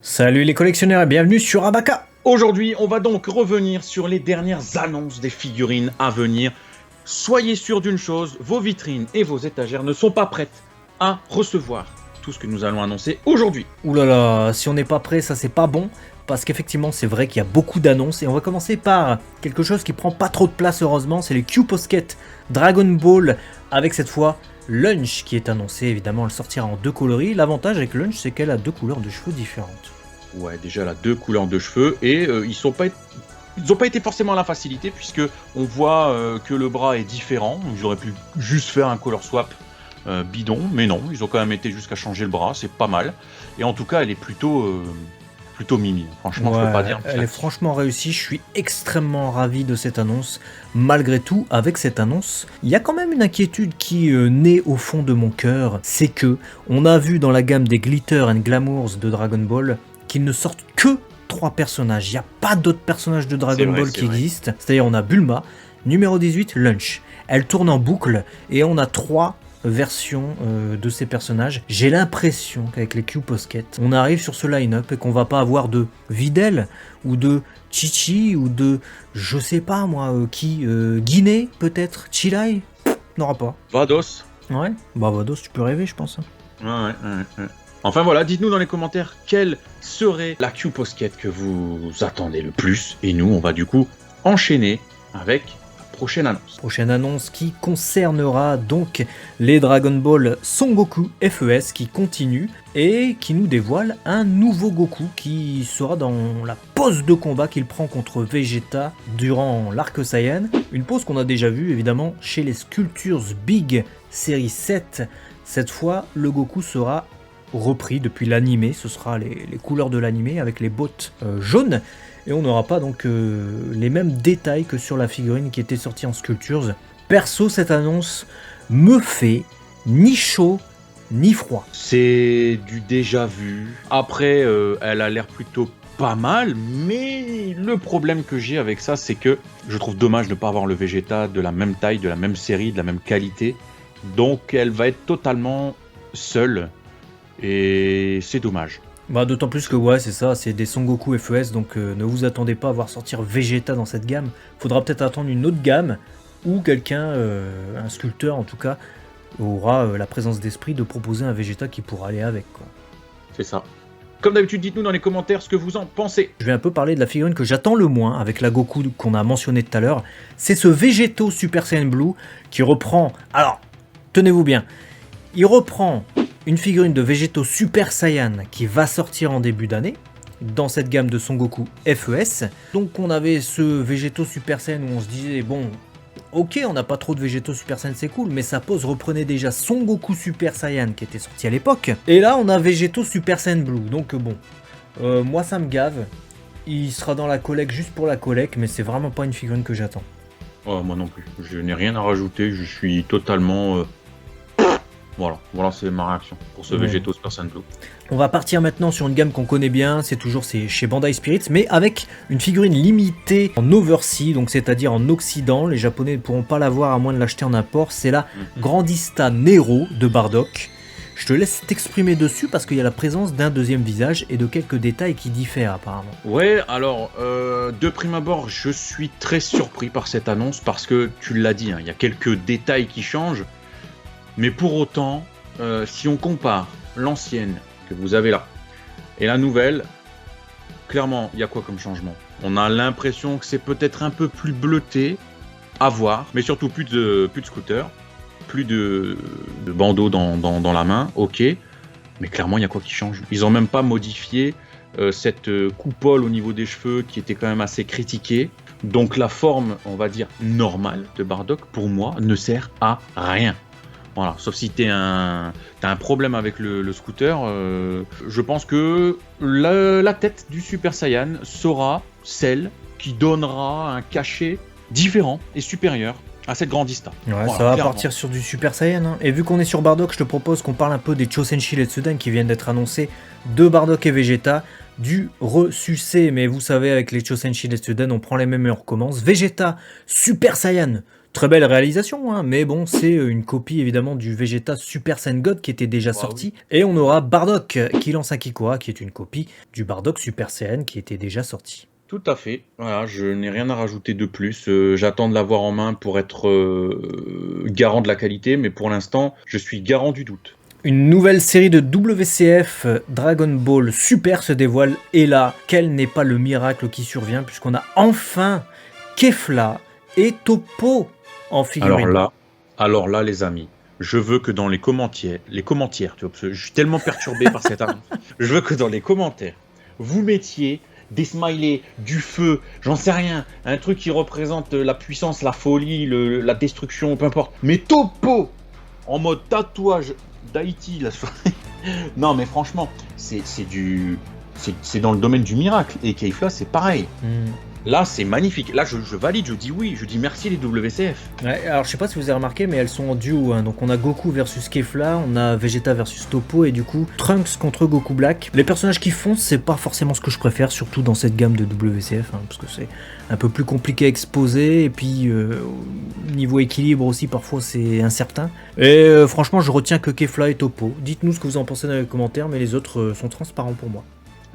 Salut les collectionneurs et bienvenue sur Abaka. Aujourd'hui, on va donc revenir sur les dernières annonces des figurines à venir. Soyez sûrs d'une chose, vos vitrines et vos étagères ne sont pas prêtes à recevoir tout ce que nous allons annoncer aujourd'hui. Ouh là là, si on n'est pas prêt, ça c'est pas bon, parce qu'effectivement c'est vrai qu'il y a beaucoup d'annonces, et on va commencer par quelque chose qui prend pas trop de place heureusement, c'est les Q-Posket Dragon Ball, avec cette fois Lunch qui est annoncé, évidemment elle sortira en deux coloris. L'avantage avec Lunch c'est qu'elle a deux couleurs de cheveux différentes. Ouais, déjà là, deux couleurs de cheveux, et ils n'ont pas été forcément à la facilité, puisque on voit que le bras est différent. Ils auraient pu juste faire un color swap bidon, mais non, ils ont quand même été jusqu'à changer le bras, c'est pas mal. Et en tout cas, elle est plutôt mimi. Franchement, je peux pas dire. Elle est franchement réussie, je suis extrêmement ravi de cette annonce. Malgré tout, avec cette annonce, il y a quand même une inquiétude qui naît au fond de mon cœur. C'est que on a vu dans la gamme des Glitter and Glamours de Dragon Ball qu'ils ne sortent que 3 personnages. Il n'y a pas d'autres personnages de Dragon Ball qui existent. C'est-à-dire on a Bulma, numéro 18, Lunch. Elle tourne en boucle et on a 3 versions de ces personnages. J'ai l'impression qu'avec les Q-Posket, on arrive sur ce line-up et qu'on va pas avoir de Videl ou de Chichi ou de je sais pas moi Guinée peut-être, Chilai, n'aura pas. Vados. Ouais, bah Vados tu peux rêver je pense. Ouais. Enfin voilà, dites-nous dans les commentaires quelle serait la Q-Posket que vous attendez le plus. Et nous, on va du coup enchaîner avec la prochaine annonce. Prochaine annonce qui concernera donc les Dragon Ball Son Goku FES qui continue et qui nous dévoile un nouveau Goku qui sera dans la pose de combat qu'il prend contre Vegeta durant l'arc Saiyan. Une pose qu'on a déjà vue évidemment chez les Sculptures Big série 7. Cette fois, le Goku sera repris depuis l'animé, ce sera les couleurs de l'animé avec les bottes jaunes. Et on n'aura pas donc les mêmes détails que sur la figurine qui était sortie en Sculptures. Perso, cette annonce me fait ni chaud ni froid. C'est du déjà vu. Après, elle a l'air plutôt pas mal, mais le problème que j'ai avec ça, c'est que je trouve dommage de ne pas avoir le Vegeta de la même taille, de la même série, de la même qualité. Donc elle va être totalement seule, et c'est dommage. Bah, d'autant plus que ouais c'est ça, c'est des Son Goku FES, donc ne vous attendez pas à voir sortir Vegeta dans cette gamme. Faudra peut-être attendre une autre gamme, ou quelqu'un, un sculpteur en tout cas, aura la présence d'esprit de proposer un Vegeta qui pourra aller avec quoi. C'est ça. Comme d'habitude, dites-nous dans les commentaires ce que vous en pensez. Je vais un peu parler de la figurine que j'attends le moins avec la Goku qu'on a mentionné tout à l'heure. C'est ce Vegeto Super Saiyan Blue qui reprend... Alors, tenez-vous bien, il reprend une figurine de Vegeto Super Saiyan qui va sortir en début d'année dans cette gamme de Son Goku FES. Donc on avait ce Vegeto Super Saiyan où on se disait bon, ok on n'a pas trop de Vegeto Super Saiyan c'est cool, mais sa pose reprenait déjà Son Goku Super Saiyan qui était sorti à l'époque. Et là on a Vegeto Super Saiyan Blue, donc bon, moi ça me gave. Il sera dans la collecte juste pour la collecte, mais c'est vraiment pas une figurine que j'attends. Oh, moi non plus, je n'ai rien à rajouter, je suis totalement... Voilà c'est ma réaction pour ce Vegeto Super Saiyan Blue. On va partir maintenant sur une gamme qu'on connaît bien, c'est chez Bandai Spirits, mais avec une figurine limitée en overseas, donc c'est-à-dire en Occident. Les Japonais ne pourront pas l'avoir à moins de l'acheter en import. C'est la Grandista Nero de Bardock. Je te laisse t'exprimer dessus parce qu'il y a la présence d'un deuxième visage et de quelques détails qui diffèrent apparemment. Ouais, alors, de prime abord, je suis très surpris par cette annonce parce que, tu l'as dit, il y a quelques détails qui changent. Mais pour autant, si on compare l'ancienne que vous avez là et la nouvelle, clairement, il y a quoi comme changement? On a l'impression que c'est peut-être un peu plus bleuté à voir, mais surtout plus de scooter, plus de bandeau dans la main, ok. Mais clairement, il y a quoi qui change? Ils n'ont même pas modifié cette coupole au niveau des cheveux qui était quand même assez critiquée. Donc la forme, on va dire, normale de Bardock, pour moi, ne sert à rien. Voilà, sauf si t'as un problème avec le scooter, je pense que la tête du Super Saiyan sera celle qui donnera un cachet différent et supérieur à cette Grandista. Ouais, voilà, ça va clairement partir sur du Super Saiyan. Hein. Et vu qu'on est sur Bardock, je te propose qu'on parle un peu des Chosenshi Letsuden qui viennent d'être annoncés de Bardock et Vegeta. Du ressucé, mais vous savez, avec les Chosenshi Letsuden, on prend les mêmes et on recommence. Vegeta Super Saiyan Très belle réalisation, hein, mais bon, c'est une copie évidemment du Vegeta Super Saiyan God qui était déjà sorti. Et on aura Bardock qui lance un Kikoa, qui est une copie du Bardock Super Saiyan qui était déjà sorti. Tout à fait. Voilà, je n'ai rien à rajouter de plus. J'attends de l'avoir en main pour être garant de la qualité, mais pour l'instant, je suis garant du doute. Une nouvelle série de WCF Dragon Ball Super se dévoile, et là, quel n'est pas le miracle qui survient, puisqu'on a enfin Kefla et Toppo en figurine. Alors là, les amis, je veux que dans les commentaires, tu vois, parce que je suis tellement perturbé par cette annonce, je veux que dans les commentaires, vous mettiez des smileys, du feu, j'en sais rien, un truc qui représente la puissance, la folie, la destruction, peu importe. Mais Toppo en mode tatouage d'Haïti, la soirée. Non, mais franchement, c'est dans le domaine du miracle. Et Kefla, c'est pareil. Là, c'est magnifique. Là, je valide, je dis oui, je dis merci les WCF. Ouais, alors je sais pas si vous avez remarqué, mais elles sont en duo. Hein. Donc on a Goku versus Kefla, on a Vegeta versus Toppo, et du coup Trunks contre Goku Black. Les personnages qui foncent, c'est pas forcément ce que je préfère, surtout dans cette gamme de WCF, hein, parce que c'est un peu plus compliqué à exposer, et puis niveau équilibre aussi, parfois c'est incertain. Et franchement, je retiens que Kefla et Toppo. Dites-nous ce que vous en pensez dans les commentaires, mais les autres sont transparents pour moi.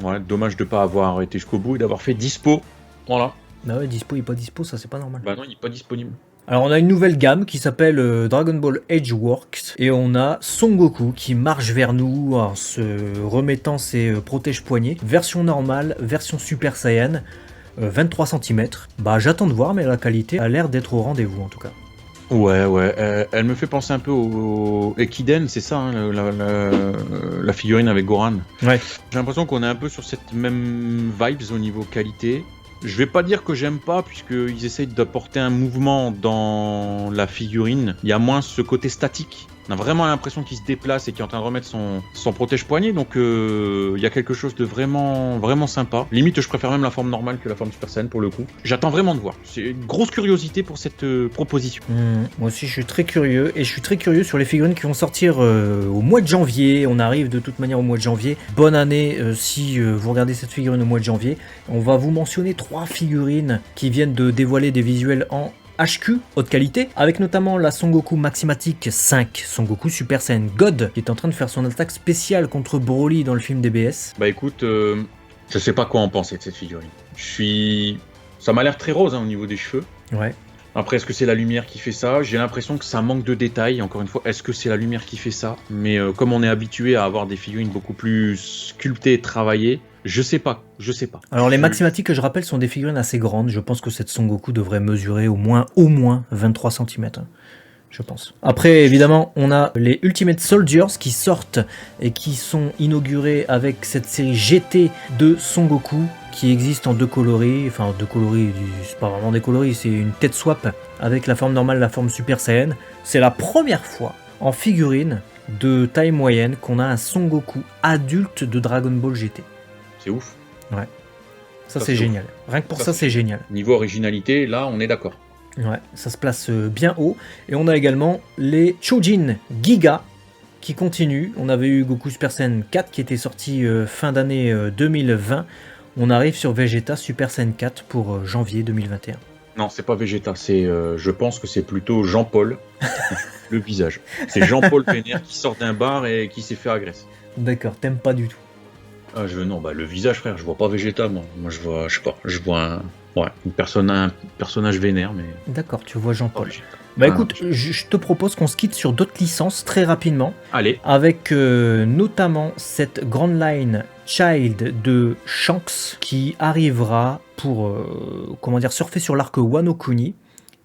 Ouais, dommage de pas avoir arrêté jusqu'au bout et d'avoir fait dispo. Voilà. Bah ouais, dispo, il est pas dispo, ça c'est pas normal. Bah non, il est pas disponible. Alors on a une nouvelle gamme qui s'appelle Dragon Ball Edgeworks, et on a Son Goku qui marche vers nous en se remettant ses protège-poignets. Version normale, version Super Saiyan, 23 cm. Bah j'attends de voir, mais la qualité a l'air d'être au rendez-vous en tout cas. Ouais, elle me fait penser un peu au Ekiden, c'est ça, hein, la figurine avec Goran. Ouais. J'ai l'impression qu'on est un peu sur cette même vibes au niveau qualité. Je vais pas dire que j'aime pas, puisqu'ils essayent d'apporter un mouvement dans la figurine. Il y a moins ce côté statique. On a vraiment l'impression qu'il se déplace et qu'il est en train de remettre son protège-poignet. Donc il y a quelque chose de vraiment, vraiment sympa. Limite, je préfère même la forme normale que la forme Super Saiyan pour le coup. J'attends vraiment de voir. C'est une grosse curiosité pour cette proposition. Moi aussi, je suis très curieux. Et je suis très curieux sur les figurines qui vont sortir au mois de janvier. On arrive de toute manière au mois de janvier. Bonne année si vous regardez cette figurine au mois de janvier. On va vous mentionner 3 figurines qui viennent de dévoiler des visuels en HQ, haute qualité, avec notamment la Son Goku Maximatic 5, Son Goku Super Saiyan God, qui est en train de faire son attaque spéciale contre Broly dans le film DBS. Bah écoute, je sais pas quoi en penser de cette figurine. Ça m'a l'air très rose hein, au niveau des cheveux. Ouais. Après, est-ce que c'est la lumière qui fait ça? J'ai l'impression que ça manque de détails. Encore une fois, est-ce que c'est la lumière qui fait ça? Mais comme on est habitué à avoir des figurines beaucoup plus sculptées et travaillées, je sais pas. Alors les Maximatiques, que je rappelle, sont des figurines assez grandes. Je pense que cette Son Goku devrait mesurer au moins 23 cm. Je pense. Après, évidemment, on a les Ultimate Soldiers qui sortent et qui sont inaugurés avec cette série GT de Son Goku qui existe en 2 coloris. Enfin, 2 coloris, c'est pas vraiment des coloris, c'est une tête swap avec la forme normale, la forme Super Saiyan. C'est la première fois en figurine de taille moyenne qu'on a un Son Goku adulte de Dragon Ball GT. C'est ouf. Ouais. Ça c'est génial. Rien que pour ça c'est génial. Niveau originalité, là on est d'accord. Ouais, ça se place bien haut. Et on a également les Chojin Giga qui continuent. On avait eu Goku Super Saiyan 4 qui était sorti fin d'année 2020. On arrive sur Vegeta Super Saiyan 4 pour janvier 2021. Non, c'est pas Vegeta, je pense que c'est plutôt Jean-Paul, le visage. C'est Jean-Paul Pénère qui sort d'un bar et qui s'est fait agresser. D'accord, t'aimes pas du tout. Ah, le visage, frère, je vois pas Vegeta, moi. Moi, je vois un personnage vénère, mais... D'accord, tu vois Jean-Paul. Bah écoute, je te propose qu'on se quitte sur d'autres licences très rapidement. Allez. Avec notamment cette grande line Child de Shanks qui arrivera pour, surfer sur l'arc Wano Kuni.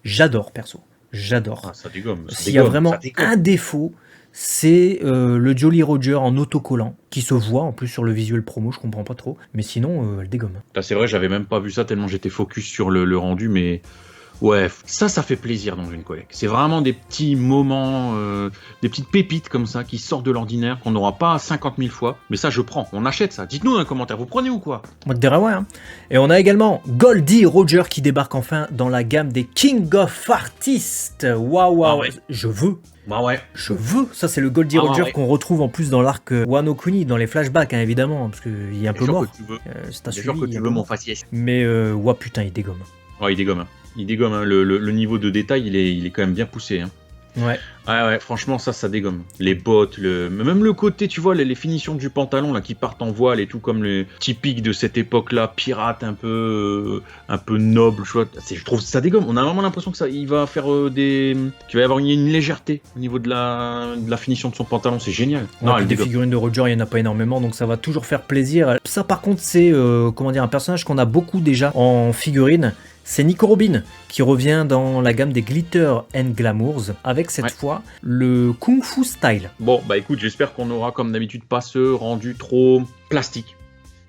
J'adore, perso. J'adore. Ah, ça dégomme. S'il y a vraiment un défaut, c'est le Jolly Roger en autocollant qui se voit en plus sur le visuel promo, je comprends pas trop, mais sinon elle dégomme. Là, c'est vrai, j'avais même pas vu ça tellement j'étais focus sur le rendu, mais ouais, ça fait plaisir dans une collecte. C'est vraiment des petits moments, des petites pépites comme ça qui sortent de l'ordinaire qu'on n'aura pas 50 000 fois, mais ça je prends, on achète ça. Dites-nous dans les commentaires, vous prenez ou quoi? Moi te dirais ouais. Hein. Et on a également Goldie Roger qui débarque enfin dans la gamme des King of Artists. Waouh, ah ouais. Je veux. Bah ouais. Je veux. Ça, c'est le Goldie Roger ouais. qu'on retrouve en plus dans l'arc Wano Kuni, dans les flashbacks, hein, évidemment, parce qu'il est un peu mort. C'est sûr que tu veux mon faciès. Mais, ouais, putain, il dégomme. Ouais, il dégomme. Hein. Il dégomme. Hein. Le niveau de détail, il est quand même bien poussé. Hein. Ouais. Ouais, franchement, ça dégomme. Les bottes, même le côté, tu vois, les finitions du pantalon là qui partent en voile et tout, comme les typiques de cette époque-là, pirate un peu noble, tu vois. Je trouve ça dégomme. On a vraiment l'impression que il va faire qu'il va y avoir une légèreté au niveau de la finition de son pantalon. C'est génial. Non, des figurines de Roger, il n'y en a pas énormément, donc ça va toujours faire plaisir. Ça, par contre, c'est un personnage qu'on a beaucoup déjà en figurine. C'est Nico Robin qui revient dans la gamme des Glitter and Glamours avec cette fois le Kung Fu Style. Bon, bah écoute, j'espère qu'on aura comme d'habitude pas ce rendu trop plastique.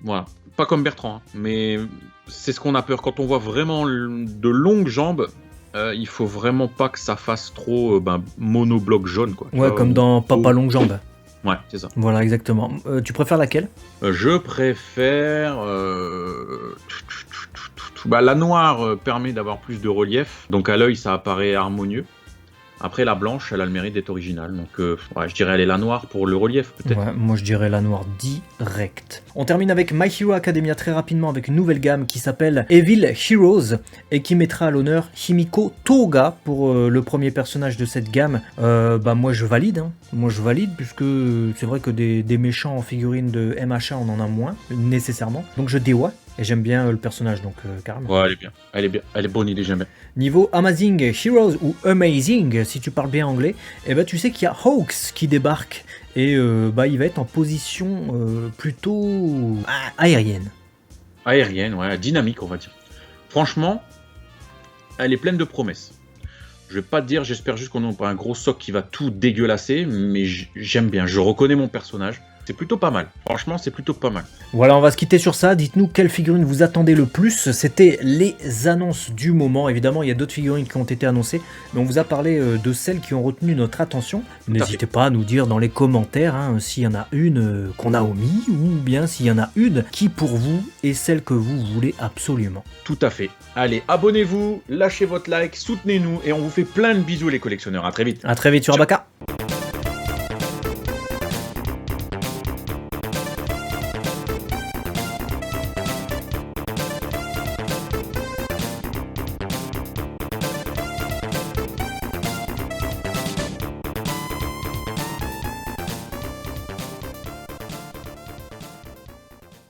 Voilà. Pas comme Bertrand, hein, mais c'est ce qu'on a peur. Quand on voit vraiment de longues jambes, il faut vraiment pas que ça fasse trop monobloc jaune. Quoi. Ouais, comme dans Papa Longue Jambe. Ouais, c'est ça. Voilà, exactement. Tu préfères laquelle ? Je préfère... la noire permet d'avoir plus de relief, donc à l'œil ça apparaît harmonieux. Après la blanche, elle a le mérite d'être originale, donc je dirais elle est la noire pour le relief peut-être. Ouais, moi je dirais la noire direct. On termine avec My Hero Academia très rapidement avec une nouvelle gamme qui s'appelle Evil Heroes et qui mettra à l'honneur Himiko Toga pour le premier personnage de cette gamme. Moi je valide, puisque c'est vrai que des méchants en figurine de MHA on en a moins nécessairement, donc je dévoie. Et j'aime bien le personnage, donc carrément. Ouais, elle est bien. Elle est bonne idée, j'aime bien. Niveau Amazing Heroes ou Amazing, si tu parles bien anglais, tu sais qu'il y a Hawks qui débarque. Et il va être en position plutôt aérienne. Aérienne, ouais, dynamique, on va dire. Franchement, elle est pleine de promesses. Je vais pas te dire, j'espère juste qu'on n'a pas un gros soc qui va tout dégueulasser, mais j'aime bien, je reconnais mon personnage. C'est plutôt pas mal. Franchement, c'est plutôt pas mal. Voilà, on va se quitter sur ça. Dites-nous quelle figurine vous attendez le plus. C'était les annonces du moment. Évidemment, il y a d'autres figurines qui ont été annoncées, mais on vous a parlé de celles qui ont retenu notre attention. N'hésitez pas à nous dire dans les commentaires s'il y en a une qu'on a omis ou bien s'il y en a une qui pour vous est celle que vous voulez absolument. Tout à fait. Allez, abonnez-vous, lâchez votre like, soutenez-nous et on vous fait plein de bisous les collectionneurs. À très vite. À très vite sur Abaka.